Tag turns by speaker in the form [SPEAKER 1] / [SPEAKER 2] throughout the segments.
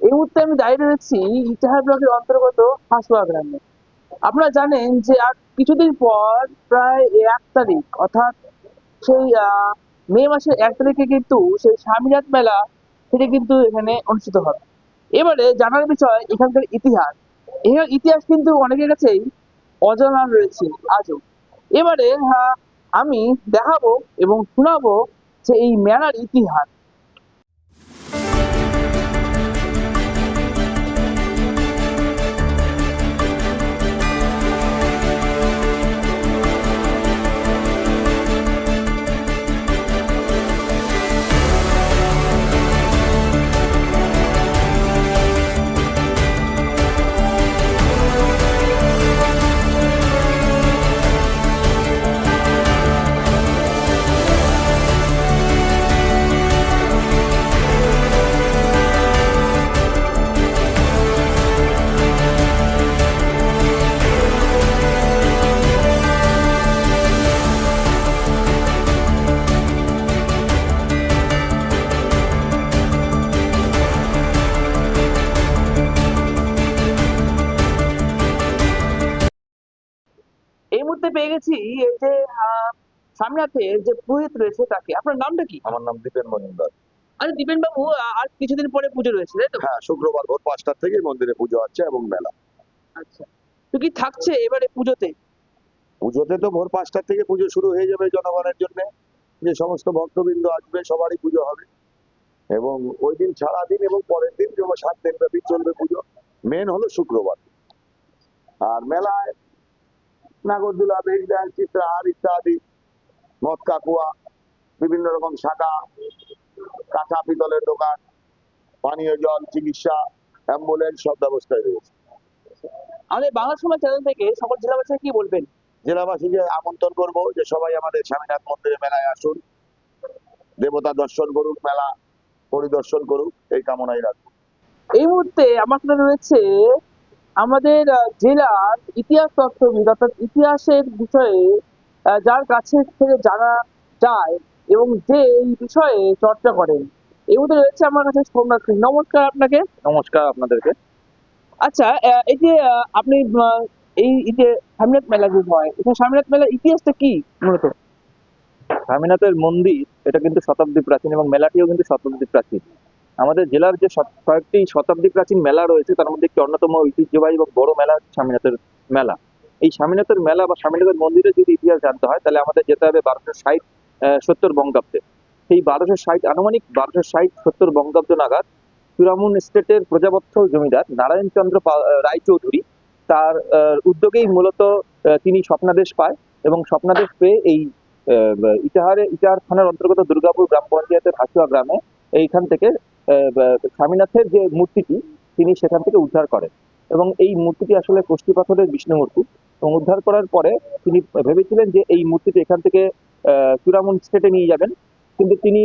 [SPEAKER 1] এই মুহূর্তে আমি দাঁড়িয়ে রয়েছি ইটাহার ব্লকের অন্তর্গত হাসুয়া গ্রামে। আপনারা জানেন যে আর কিছুদিন পর প্রায় 1 তারিখ অর্থাৎ সেই মে মাসের 1 তারিখে কিন্তু সেই স্বামীনাথ মেলা সেটি কিন্তু এখানে অনুষ্ঠিত হবে। এবারে জানার বিষয় এখানকার ইতিহাস। এখানে ইতিহাস কিন্তু অনেকের কাছেই অজানা রয়েছে আজও। এবারে আমি দেখাবো এবং শোনাবো যে এই মেলার ইতিহাস। এই মুহূর্তে পেয়ে গেছি এই যে স্বামীনাথের যে পুরোহিত রয়েছে তাকে। আপনার নামটা কি?
[SPEAKER 2] আমার নাম দীপেন মজুমদার।
[SPEAKER 1] আরে দীপেন বাবু, আর কিছুদিন পরে পুজো রয়েছে তাই তো?
[SPEAKER 2] হ্যাঁ, শুক্রবার ভোর 5টার থেকে মন্দিরে পুজো হচ্ছে এবং মেলা।
[SPEAKER 1] আচ্ছা, তো কি থাকছে এবারে পুজোতে?
[SPEAKER 2] পুজোতে তো ভোর 5টার থেকে পুজো শুরু হয়ে যাবে জনগণের জন্য। যে সমস্ত ভক্তবৃন্দ আসবে সবারই পুজো হবে এবং ওই দিন সারাদিন এবং পরের দিন 7 দিন ব্যাপী চলবে পুজো। মেন হলো শুক্রবার। আর মেলায় নাগরদোলা, ব্রেক ডান্স, চিত্রহার ইত্যাদি, মদ কাকুয়া, বিভিন্ন রকম শাখা, কাঁচা পিতলের দোকান, পানীয় জল, চিকিৎসা, অ্যাম্বুলেন্স সব ব্যবস্থায় রয়েছে।
[SPEAKER 1] আমাদের বাংলা সমাজ চ্যানেল থেকে সকল জেলাবাসীকে কি বলবেন?
[SPEAKER 2] জেলাবাসীকে আমন্ত্রণ করবো যে সবাই আমাদের স্বামীনাথ মন্দিরে মেলায় আসুন, দেবতা দর্শন করুক, মেলা পরিদর্শন করুক, এই কামনাই রাখবো।
[SPEAKER 1] এই মুহূর্তে আমার সাথে রয়েছে আমাদের জেলার ইতিহাস তত্ত্ববিদ, অর্থাৎ ইতিহাসের বিষয়ে যার কাছে থেকে জানা যায় এবং যে এই বিষয়ে চর্চা করেন। এই মুহূর্তে রয়েছে আমার কাছে সোমনাথ সিং। নমস্কার আপনাকে।
[SPEAKER 2] নমস্কার আপনাদেরকে।
[SPEAKER 1] আচ্ছা, এই যে আপনি এই যে স্বামীনাথ মেলা যে হয়, এখানে স্বামীনাথ মেলার ইতিহাসটা কি মূলত?
[SPEAKER 3] স্বামীনাথের মন্দির এটা কিন্তু শতাব্দী প্রাচীন এবং মেলাটিও কিন্তু শতাব্দী প্রাচীন। আমাদের জেলার যে কয়েকটি শতাব্দী প্রাচীন মেলা রয়েছে তার মধ্যে একটি অন্যতম ঐতিহ্যবাহী এবং বড় মেলা হচ্ছে স্বামীনাথের মেলা। এই স্বামীনাথের মেলা বা স্বামীনাথের মন্দিরের যদি ইতিহাস জানতে হয় তাহলে আমাদের যেতে হবে 1260-70 বঙ্গাব্দে। সেই 1260 আনুমানিক 1260-70 বঙ্গাব্দ নাগাদ চূড়ামুন স্টেটের প্রজাবত্স জমিদার নারায়ণচন্দ্র রায়চৌধুরী তার উদ্যোগেই মূলত তিনি স্বপ্নাদেশ পায় এবং স্বপ্নাদেশ পেয়ে এই ইটাহার থানার অন্তর্গত দুর্গাপুর গ্রাম পঞ্চায়েতের হাসুয়া গ্রামে এইখান থেকে স্বামীনাথের যে মূর্তিটি তিনি সেখান থেকে উদ্ধার করেন এবং এই মূর্তিটি আসলে কষ্টি পাথরের বিষ্ণু মূর্তি। এবং উদ্ধার করার পরে তিনি ভেবেছিলেন যে এই মূর্তিটি এখান থেকে চূড়ামুন স্টেটে নিয়ে যাবেন, কিন্তু তিনি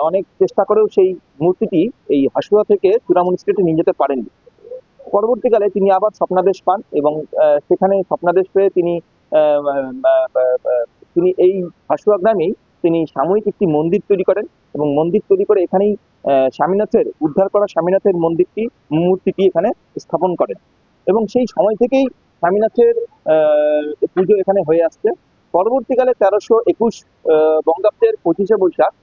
[SPEAKER 3] অনেক চেষ্টা করেও সেই মূর্তিটি এই হাসুয়া থেকে চূড়ামুন স্টেটে নিয়ে যেতে পারেননি। পরবর্তীকালে তিনি আবার স্বপ্নাদেশ পান এবং সেখানে স্বপ্নাদেশ পেয়ে তিনি এই হাসুয়া গ্রামেই তিনি সাময়িক একটি মন্দির তৈরি করেন এবং মন্দির তৈরি করে এখানেই স্বামীনাথের উদ্ধার করা স্বামীনাথের মূর্তিটি এখানে স্থাপন করেন এবং সেই সময় থেকেই স্বামীনাথের পুজো এখানে হয়ে আসছে। পরবর্তীকালে 1321 বঙ্গাব্দের 25শে বৈশাখ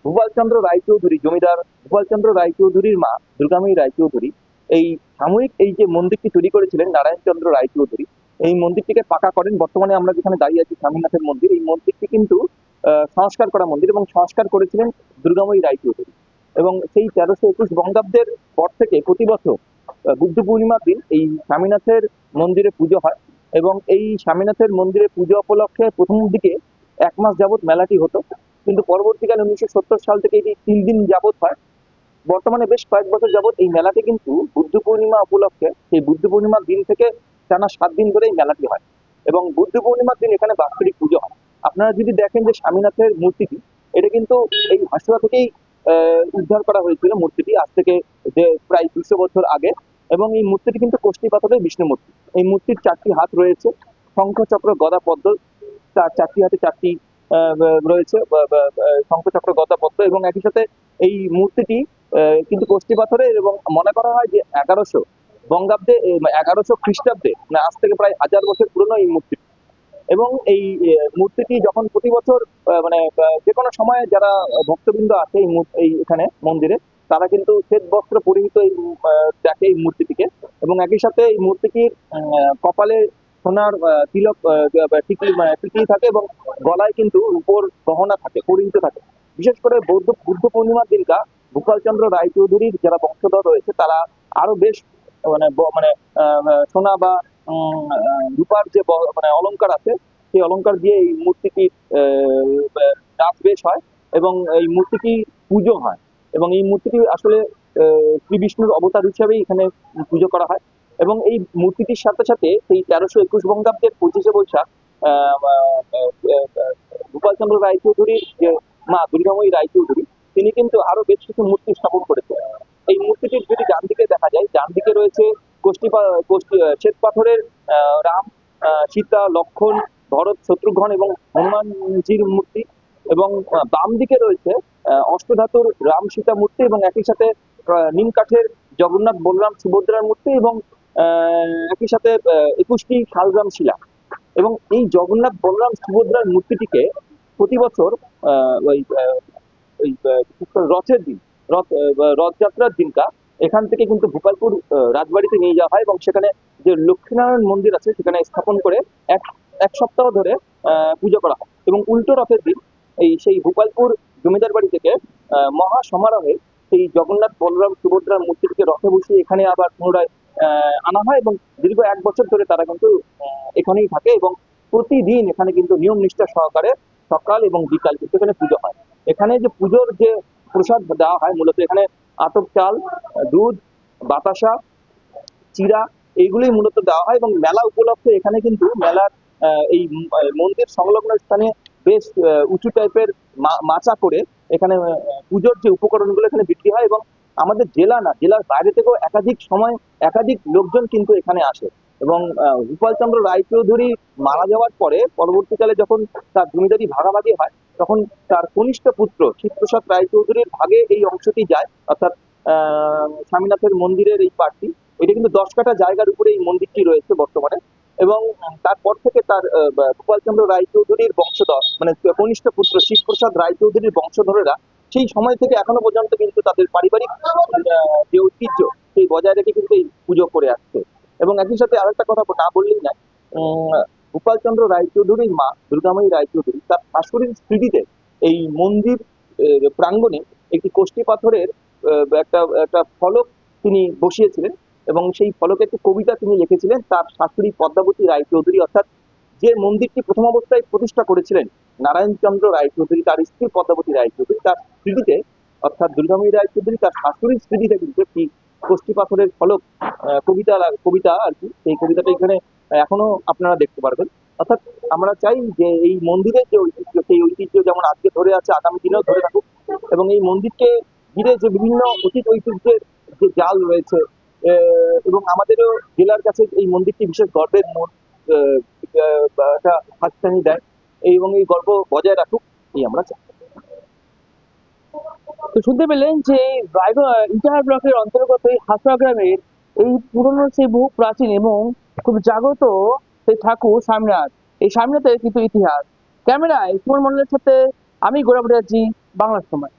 [SPEAKER 3] ভূপালচন্দ্র রায়চৌধুরী, জমিদার ভূপালচন্দ্র রায়চৌধুরীর মা দুর্গাময়ী রায়চৌধুরী এই সাময়িক এই যে মন্দিরটি তৈরি করেছিলেন নারায়ণচন্দ্র রায়চৌধুরী, এই মন্দিরটিকে পাকা করেন। বর্তমানে আমরা যেখানে দাঁড়িয়ে আছি স্বামীনাথের মন্দির, এই মন্দিরটি কিন্তু সংস্কার করা মন্দির এবং সংস্কার করেছিলেন দুর্গাময়ী রায়চৌধুরী। এবং সেই 1321 বঙ্গাব্দের পর থেকে প্রতি বছর বুদ্ধ পূর্ণিমার দিন এই স্বামীনাথের মন্দিরে পুজো হয় এবং এই স্বামীনাথের মন্দিরে পুজো উপলক্ষে প্রথম দিকে 1 মাস যাবৎ মেলাটি হতো, কিন্তু পরবর্তীকালে 1970 সাল থেকে এটি 3 দিন যাবৎ হয়। বর্তমানে বেশ কয়েক বছর যাবৎ এই মেলাটি কিন্তু বুদ্ধ পূর্ণিমা উপলক্ষে সেই বুদ্ধ পূর্ণিমার দিন থেকে টানা 7 দিন ধরে এই মেলাটি হয় এবং বুদ্ধ পূর্ণিমার দিন এখানে বাৎসরিক পুজো হয়। আপনারা যদি দেখেন যে স্বামীনাথের মূর্তিটি এটা কিন্তু এই হাসুয়া থেকেই উদ্ধার করা হয়েছিল মূর্তিটি, আজ থেকে যে প্রায় 200 বছর আগে। এবং এই মূর্তিটি কিন্তু কষ্টি পাথরের বিষ্ণু মূর্তি। এই মূর্তির 4টি হাত রয়েছে, শঙ্খ চক্র গদা পদ্ম, তার 4টি হাতে 4টি রয়েছে শঙ্খ চক্র গদা পদ্ম এবং একই সাথে এই মূর্তিটি কিন্তু কষ্টি পাথরের, এবং মনে করা হয় যে 1100 বঙ্গাব্দে 1100 খ্রিস্টাব্দে, মানে আজ থেকে প্রায় 1000 বছর পুরনো এই মূর্তি। এবং এই মূর্তিটি যখন প্রতি বছর মানে যে কোনো সময়ে যারা ভক্তবৃন্দ আছে এই এখানে মন্দিরে, তারা কিন্তু শ্বেত বস্ত্র পরিহিত এই দেখে এই মূর্তিটিকে। এবং একই সাথে এই মূর্তিটির কপালে সোনার তিলক টিকলি থাকে, এবং গলায় কিন্তু রূপোর গহনা থাকে, পরিহিত থাকে। বিশেষ করে বুদ্ধ পূর্ণিমার দিনকা গোপালচন্দ্র রায়চৌধুরীর যারা বংশধর রয়েছে, তারা আরো বেশ মানে সোনা বা রূপার যে মানে অলংকার আছে, সেই অলংকার দিয়ে এই মূর্তিটির নাচ বেশ হয়, এবং এই মূর্তিটি পুজো হয়। এবং এই মূর্তিটি আসলে শ্রী বিষ্ণুর অবতার হিসেবেই এখানে পুজো করা হয়। এবং এই মূর্তিটির সাথে সাথে সেই 1321 বঙ্গাব্দের 25শে বৈশাখ আহ, আহ, আহ, গোপালচন্দ্র রায়চৌধুরীর যে মা দুর্গাময়ী রায়চৌধুরী, তিনি কিন্তু আরো বেশ কিছু মূর্তি স্থাপন করেছেন। এই মূর্তিটির যদি ডান দিকে দেখা যায়, ডান দিকে রয়েছে শ্বেত পাথরের রাম, সীতা, লক্ষ্মণ, ভরত, শত্রুঘ্ন এবং হনুমানজির মূর্তি। এবং বাম দিকে রয়েছে অষ্টধাতুর রাম সীতা মূর্তি, এবং একই সাথে নিম কাঠের জগন্নাথ, বলরাম, সুভদ্রার মূর্তি, এবং একই সাথে 21টি শালগ্রাম শিলা। এবং এই জগন্নাথ, বলরাম, সুভদ্রার মূর্তিটিকে প্রতি বছর ওই বিশেষ করে রথের দিন, রথযাত্রার দিনকা এখান থেকে কিন্তু গোপালপুর রাজবাড়িতে নিয়ে যাওয়া হয়, এবং সেখানে যে লক্ষ্মীনারায়ণ মন্দির আছে সেখানে স্থাপন করে এক এক সপ্তাহ ধরে পুজো করা হয়। এবং উল্টো রথের দিন সেই গোপালপুর জমিদার বাড়ি থেকে মহা সমারোহে সেই জগন্নাথ, বলরাম, সুভদ্রার মূর্তিটিকে রথে বসিয়ে এখানে আবার পুনরায় আনা হয়, এবং দীর্ঘ 1 বছর ধরে তারা কিন্তু এখানেই থাকে। এবং প্রতিদিন এখানে কিন্তু নিয়ম নিষ্ঠা সহকারে সকাল এবং বিকাল কিন্তু এখানে পুজো হয়। এখানে যে পুজোর যে প্রসাদ দেওয়া হয়, মূলত এখানে আতপ চাল, দুধ, বাতাসা, চিরা, এইগুলোই মূলত দেওয়া হয়। এবং মেলা উপলক্ষে এখানে কিন্তু মেলার এই মন্দির সংলগ্ন স্থানে বেশ উঁচু টাইপের মাচা করে এখানে পুজোর যে উপকরণগুলো এখানে বিক্রি হয়। এবং আমাদের জেলা না, জেলার বাইরে থেকেও একাধিক সময় একাধিক লোকজন কিন্তু এখানে আসে। এবং গোপালচন্দ্র রায়চৌধুরী মারা যাওয়ার পরে পরবর্তীকালে যখন তার জমিদারি ভাগাভাগি হয়, তখন তার কনিষ্ঠ পুত্র শিবপ্রসাদ রায়চৌধুরীর ভাগে এই অংশটি যায়, অর্থাৎ স্বামীনাথের মন্দিরের এই পার্টটি। এটা কিন্তু 10 কাঠা জায়গার উপরে এই মন্দিরটি রয়েছে বর্তমানে। এবং তারপর থেকে তার গোপালচন্দ্র রায়চৌধুরীর বংশধর, মানে কনিষ্ঠ পুত্র শিবপ্রসাদ রায়চৌধুরীর বংশধরেরা সেই সময় থেকে এখনো পর্যন্ত কিন্তু তাদের পারিবারিক যে ঐতিহ্য, সেই বজায় রেখে কিন্তু এই পুজো করে আসছে। এবং একই সাথে আরেকটা কথা না বললেই না, গোপালচন্দ্র রায়চৌধুরীর মা দুর্গাময়ী রায়চৌধুরী তার শাশুড়ির স্মৃতিতে এই মন্দির প্রাঙ্গণে একটি কষ্টি পাথরের একটা একটা ফলক তিনি বসিয়েছিলেন। এবং সেই ফলকে একটি কবিতা তিনি লিখেছিলেন তার শাশুড়ি পদ্মাবতী রায়চৌধুরী, অর্থাৎ যে মন্দিরটি প্রথম অবস্থায় প্রতিষ্ঠা করেছিলেন নারায়ণচন্দ্র রায়চৌধুরী, তার স্ত্রী পদ্মাবতী রায়চৌধুরী, তার স্মৃতিতে, অর্থাৎ দুর্গাময়ী রায়চৌধুরী তার শাশুড়ির স্মৃতিতে কিন্তু একটি কষ্টি পাথরের ফলক কবিতা আর কি, সেই কবিতাটা এখানে এখনো আপনারা দেখতে পারবেন। অর্থাৎ আমরা চাই যে এই মন্দিরের যে ঐতিহ্য, সেই ঐতিহ্য যেমন আজকে ধরে আছে, আগামী দিনেও ধরে থাকুক। এবং এই মন্দিরকে ঘিরে যে বিভিন্ন অতীত ঐতিহ্যের যে জাল রয়েছে, এবং আমাদেরও জেলার কাছে এই মন্দিরটি বিশেষ গর্বের একটা হাতছানি দেয়, এবং এই গর্ব বজায় রাখুক, এই আমরা চাই।
[SPEAKER 1] তো শুনতে পেলেন যে ইটাহার ব্লকের অন্তর্গত এই হাসুয়া গ্রামের এই পুরনো সেই বহু প্রাচীন এবং খুব জাগ্রত সেই ঠাকুর স্বামীনাথ, এই স্বামীনাথের কিন্তু ইতিহাস। ক্যামেরায় সুমন মন্ডলের সাথে আমি গোড়াবাড়ি আছি, বাংলার সময়।